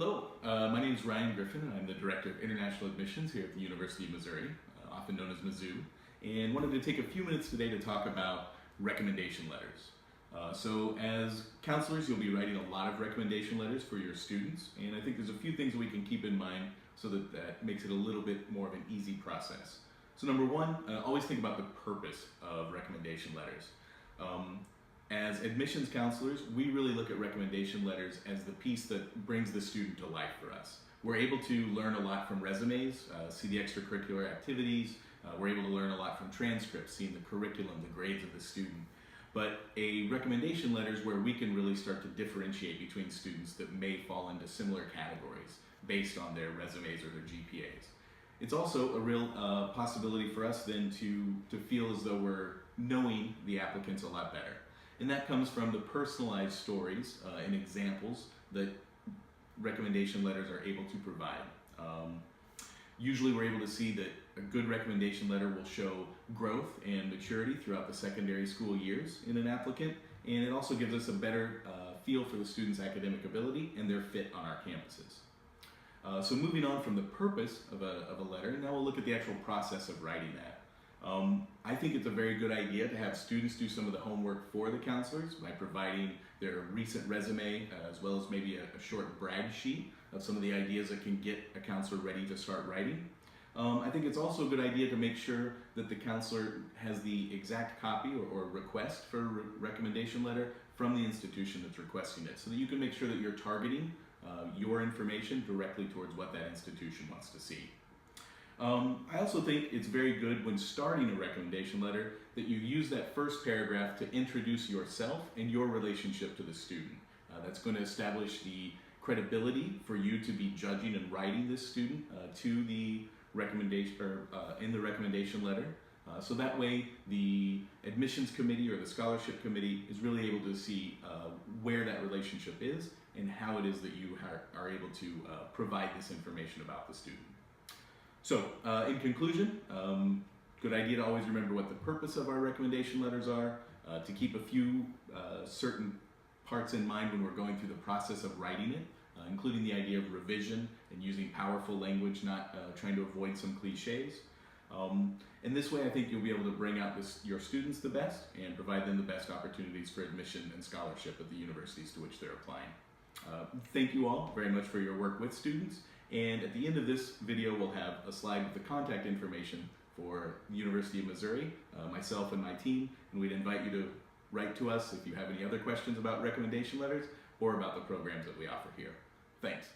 Hello, my name is Ryan Griffin, and I'm the Director of International Admissions here at the University of Missouri, often known as Mizzou, and wanted to take a few minutes today to talk about recommendation letters. So as counselors, you'll be writing a lot of recommendation letters for your students, and I think there's a few things we can keep in mind so that makes it a little bit more of an easy process. So number one, always think about the purpose of recommendation letters. As admissions counselors, we really look at recommendation letters as the piece that brings the student to life for us. We're able to learn a lot from resumes, see the extracurricular activities, we're able to learn a lot from transcripts, seeing the curriculum, the grades of the student. But a recommendation letter is where we can really start to differentiate between students that may fall into similar categories based on their resumes or their GPAs. It's also a real possibility for us then to feel as though we're knowing the applicants a lot better. And that comes from the personalized stories and examples that recommendation letters are able to provide. Usually we're able to see that a good recommendation letter will show growth and maturity throughout the secondary school years in an applicant, and it also gives us a better feel for the student's academic ability and their fit on our campuses. So moving on from the purpose of a letter, now we'll look at the actual process of writing that. I think it's a very good idea to have students do some of the homework for the counselors by providing their recent resume as well as maybe a short brag sheet of some of the ideas that can get a counselor ready to start writing. I think it's also a good idea to make sure that the counselor has the exact copy or request for a recommendation letter from the institution that's requesting it, so that you can make sure that you're targeting your information directly towards what that institution wants to see. I also think it's very good when starting a recommendation letter that you use that first paragraph to introduce yourself and your relationship to the student. That's going to establish the credibility for you to be judging and writing this student to the recommendation in the recommendation letter. So that way the admissions committee or the scholarship committee is really able to see where that relationship is and how it is that you are able to provide this information about the student. So, in conclusion, good idea to always remember what the purpose of our recommendation letters are, to keep a few certain parts in mind when we're going through the process of writing it, including the idea of revision and using powerful language, not trying to avoid some cliches. And this way I think you'll be able to bring out your students the best and provide them the best opportunities for admission and scholarship at the universities to which they're applying. Thank you all very much for your work with students. And at the end of this video, we'll have a slide with the contact information for the University of Missouri, myself and my team, and we'd invite you to write to us if you have any other questions about recommendation letters or about the programs that we offer here. Thanks.